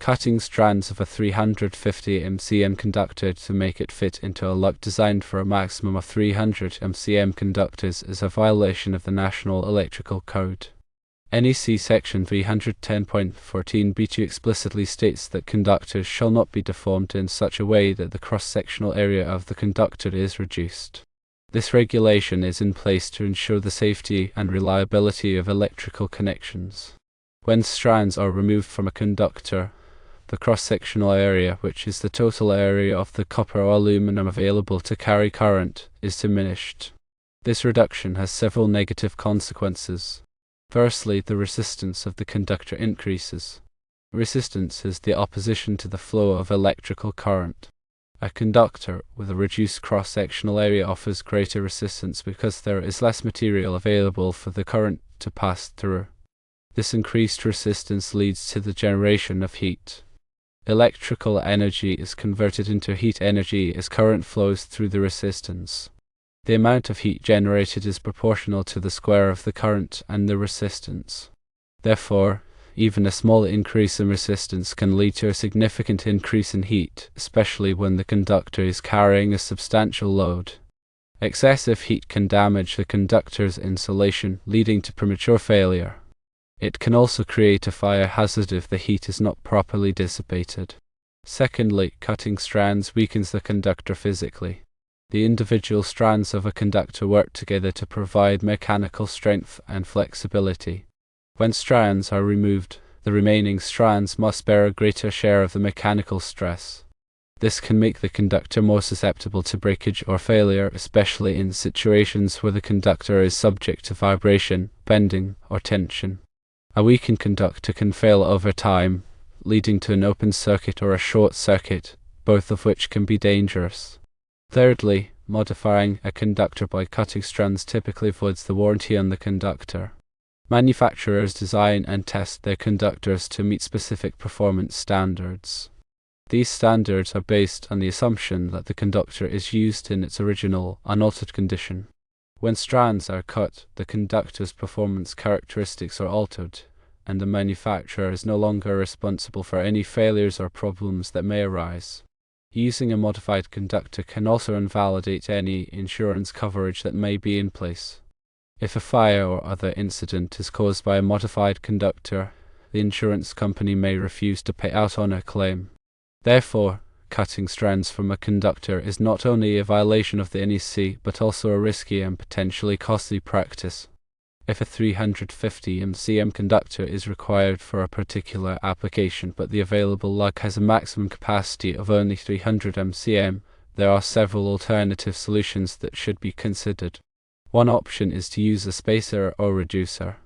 Cutting strands of a 350 mcm conductor to make it fit into a lug designed for a maximum of 300 mcm conductors is a violation of the National Electrical Code. NEC Section 310.14b2 explicitly states that conductors shall not be deformed in such a way that the cross-sectional area of the conductor is reduced. This regulation is in place to ensure the safety and reliability of electrical connections. When strands are removed from a conductor, the cross-sectional area, which is the total area of the copper or aluminum available to carry current, is diminished. This reduction has several negative consequences. Firstly, the resistance of the conductor increases. Resistance is the opposition to the flow of electrical current. A conductor with a reduced cross-sectional area offers greater resistance because there is less material available for the current to pass through. This increased resistance leads to the generation of heat. Electrical energy is converted into heat energy as current flows through the resistance. The amount of heat generated is proportional to the square of the current and the resistance. Therefore, even a small increase in resistance can lead to a significant increase in heat, especially when the conductor is carrying a substantial load. Excessive heat can damage the conductor's insulation, leading to premature failure. It can also create a fire hazard if the heat is not properly dissipated. Secondly, cutting strands weakens the conductor physically. The individual strands of a conductor work together to provide mechanical strength and flexibility. When strands are removed, the remaining strands must bear a greater share of the mechanical stress. This can make the conductor more susceptible to breakage or failure, especially in situations where the conductor is subject to vibration, bending, or tension. A weakened conductor can fail over time, leading to an open circuit or a short circuit, both of which can be dangerous. Thirdly, modifying a conductor by cutting strands typically voids the warranty on the conductor. Manufacturers design and test their conductors to meet specific performance standards. These standards are based on the assumption that the conductor is used in its original, unaltered condition. When strands are cut, the conductor's performance characteristics are altered, and the manufacturer is no longer responsible for any failures or problems that may arise. Using a modified conductor can also invalidate any insurance coverage that may be in place. If a fire or other incident is caused by a modified conductor, the insurance company may refuse to pay out on a claim. Therefore, cutting strands from a conductor is not only a violation of the NEC, but also a risky and potentially costly practice. If a 350 mcm conductor is required for a particular application, but the available lug has a maximum capacity of only 300 mcm, there are several alternative solutions that should be considered. One option is to use a spacer or reducer.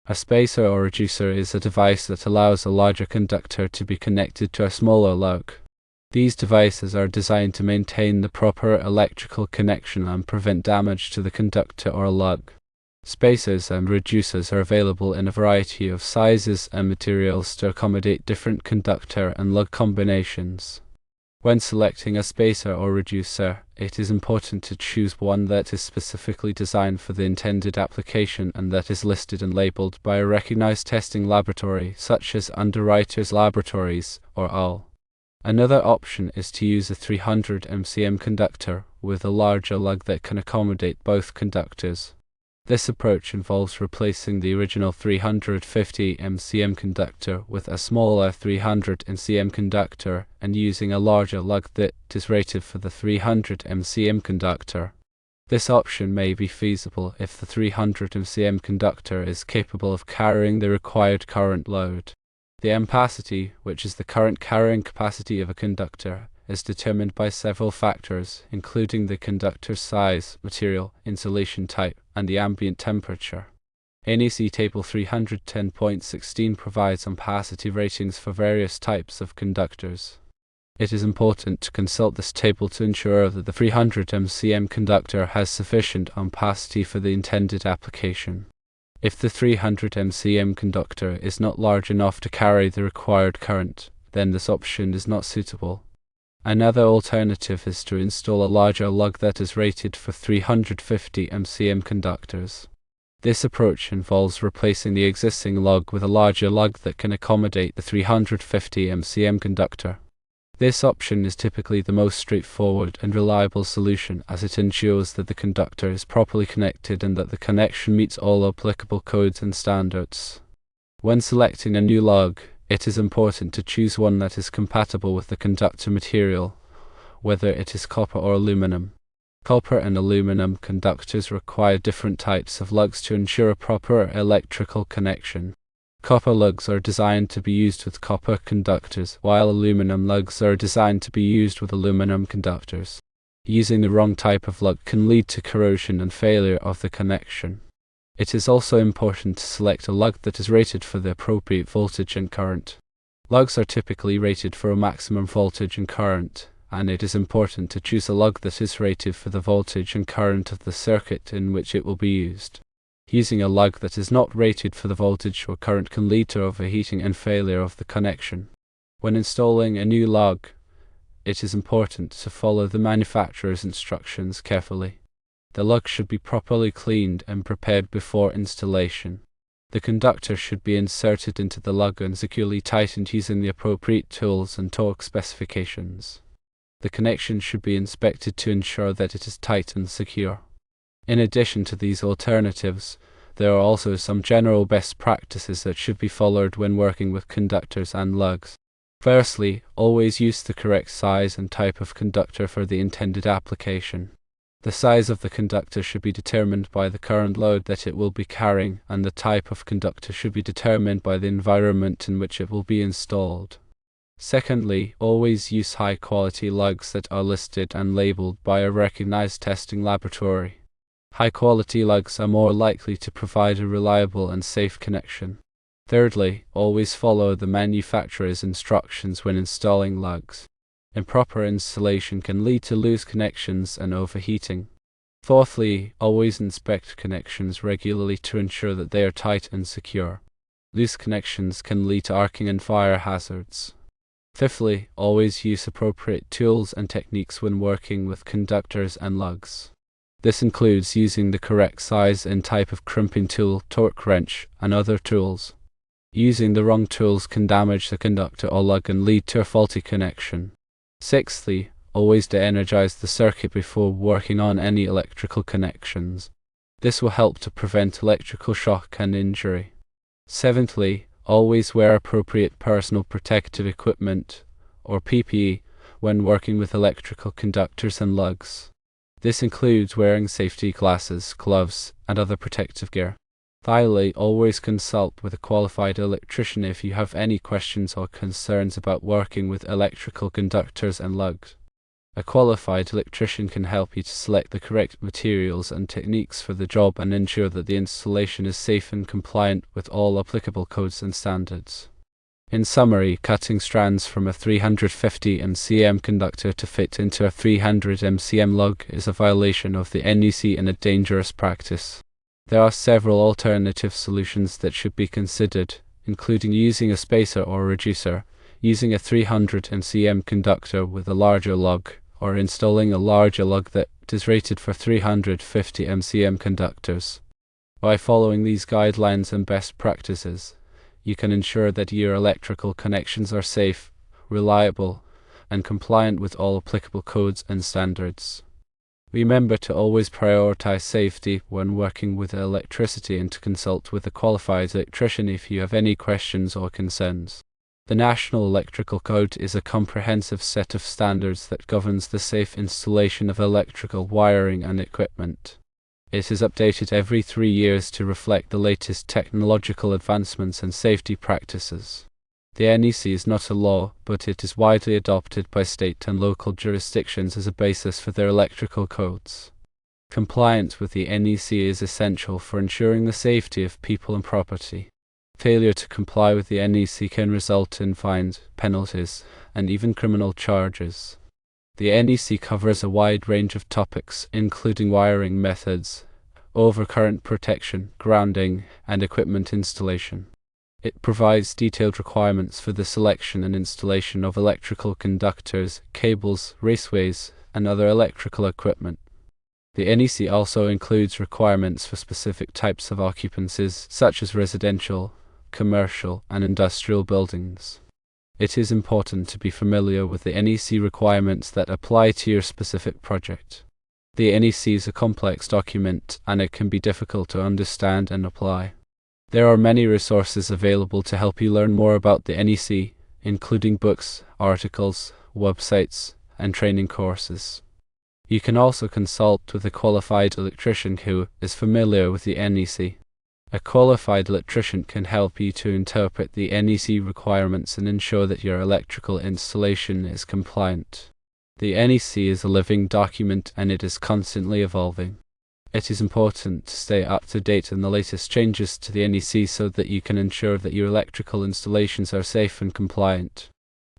A spacer or reducer is a device that allows a larger conductor to be connected to a smaller lug. These devices are designed to maintain the proper electrical connection and prevent damage to the conductor or lug. Spacers and reducers are available in a variety of sizes and materials to accommodate different conductor and lug combinations. When selecting a spacer or reducer, it is important to choose one that is specifically designed for the intended application and that is listed and labeled by a recognized testing laboratory such as Underwriters Laboratories or UL. Another option is to use a 300 mcm conductor with a larger lug that can accommodate both conductors. This approach involves replacing the original 350 mcm conductor with a smaller 300 mcm conductor and using a larger lug that is rated for the 300 mcm conductor. This option may be feasible if the 300 mcm conductor is capable of carrying the required current load. The ampacity, which is the current carrying capacity of a conductor, is determined by several factors, including the conductor's size, material, insulation type, and the ambient temperature. NEC Table 310.16 provides ampacity ratings for various types of conductors. It is important to consult this table to ensure that the 300 mcm conductor has sufficient ampacity for the intended application. If the 300 mcm conductor is not large enough to carry the required current, then this option is not suitable. Another alternative is to install a larger lug that is rated for 350 mcm conductors. This approach involves replacing the existing lug with a larger lug that can accommodate the 350 MCM conductor. This option is typically the most straightforward and reliable solution, as it ensures that the conductor is properly connected and that the connection meets all applicable codes and standards. When selecting a new lug, it is important to choose one that is compatible with the conductor material, whether it is copper or aluminum. Copper and aluminum conductors require different types of lugs to ensure a proper electrical connection. Copper lugs are designed to be used with copper conductors, while aluminum lugs are designed to be used with aluminum conductors. Using the wrong type of lug can lead to corrosion and failure of the connection. It is also important to select a lug that is rated for the appropriate voltage and current. Lugs are typically rated for a maximum voltage and current, and it is important to choose a lug that is rated for the voltage and current of the circuit in which it will be used. Using a lug that is not rated for the voltage or current can lead to overheating and failure of the connection. When installing a new lug, it is important to follow the manufacturer's instructions carefully. The lug should be properly cleaned and prepared before installation. The conductor should be inserted into the lug and securely tightened using the appropriate tools and torque specifications. The connection should be inspected to ensure that it is tight and secure. In addition to these alternatives, there are also some general best practices that should be followed when working with conductors and lugs. Firstly, always use the correct size and type of conductor for the intended application. The size of the conductor should be determined by the current load that it will be carrying, and the type of conductor should be determined by the environment in which it will be installed. Secondly, always use high-quality lugs that are listed and labeled by a recognized testing laboratory. High-quality lugs are more likely to provide a reliable and safe connection. Thirdly, always follow the manufacturer's instructions when installing lugs. Improper installation can lead to loose connections and overheating. Fourthly, always inspect connections regularly to ensure that they are tight and secure. Loose connections can lead to arcing and fire hazards. Fifthly, always use appropriate tools and techniques when working with conductors and lugs. This includes using the correct size and type of crimping tool, torque wrench, and other tools. Using the wrong tools can damage the conductor or lug and lead to a faulty connection. Sixthly, always de-energize the circuit before working on any electrical connections. This will help to prevent electrical shock and injury. Seventhly, always wear appropriate personal protective equipment, or PPE, when working with electrical conductors and lugs. This includes wearing safety glasses, gloves, and other protective gear. Finally, always consult with a qualified electrician if you have any questions or concerns about working with electrical conductors and lugs. A qualified electrician can help you to select the correct materials and techniques for the job and ensure that the installation is safe and compliant with all applicable codes and standards. In summary, cutting strands from a 350 MCM conductor to fit into a 300 MCM lug is a violation of the NEC and a dangerous practice. There are several alternative solutions that should be considered, including using a spacer or reducer, using a 300 MCM conductor with a larger lug, or installing a larger lug that is rated for 350 MCM conductors. By following these guidelines and best practices, you can ensure that your electrical connections are safe, reliable, and compliant with all applicable codes and standards. Remember to always prioritize safety when working with electricity and to consult with a qualified electrician if you have any questions or concerns. The National Electrical Code is a comprehensive set of standards that governs the safe installation of electrical wiring and equipment. It is updated every 3 years to reflect the latest technological advancements and safety practices. The NEC is not a law, but it is widely adopted by state and local jurisdictions as a basis for their electrical codes. Compliance with the NEC is essential for ensuring the safety of people and property. Failure to comply with the NEC can result in fines, penalties, and even criminal charges. The NEC covers a wide range of topics, including wiring methods, overcurrent protection, grounding, and equipment installation. It provides detailed requirements for the selection and installation of electrical conductors, cables, raceways, and other electrical equipment. The NEC also includes requirements for specific types of occupancies, such as residential, commercial, and industrial buildings. It is important to be familiar with the NEC requirements that apply to your specific project. The NEC is a complex document, and it can be difficult to understand and apply. There are many resources available to help you learn more about the NEC, including books, articles, websites, and training courses. You can also consult with a qualified electrician who is familiar with the NEC. A qualified electrician can help you to interpret the NEC requirements and ensure that your electrical installation is compliant. The NEC is a living document and it is constantly evolving. It is important to stay up to date on the latest changes to the NEC so that you can ensure that your electrical installations are safe and compliant.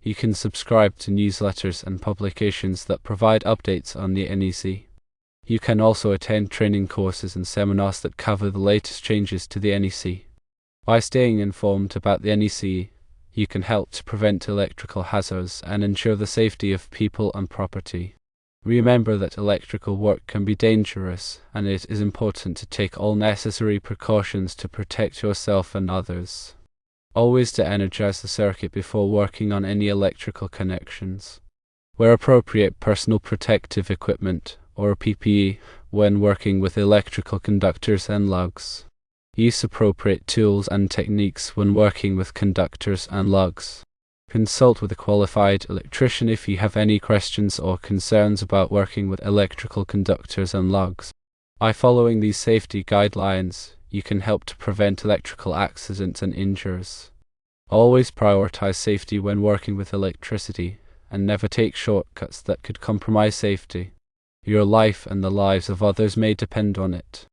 You can subscribe to newsletters and publications that provide updates on the NEC. You can also attend training courses and seminars that cover the latest changes to the NEC. By staying informed about the NEC, you can help to prevent electrical hazards and ensure the safety of people and property. Remember that electrical work can be dangerous, and it is important to take all necessary precautions to protect yourself and others. Always de-energize the circuit before working on any electrical connections. Wear appropriate personal protective equipment, or PPE, when working with electrical conductors and lugs. Use appropriate tools and techniques when working with conductors and lugs. Consult with a qualified electrician if you have any questions or concerns about working with electrical conductors and lugs. By following these safety guidelines, you can help to prevent electrical accidents and injuries. Always prioritize safety when working with electricity, and never take shortcuts that could compromise safety. Your life and the lives of others may depend on it.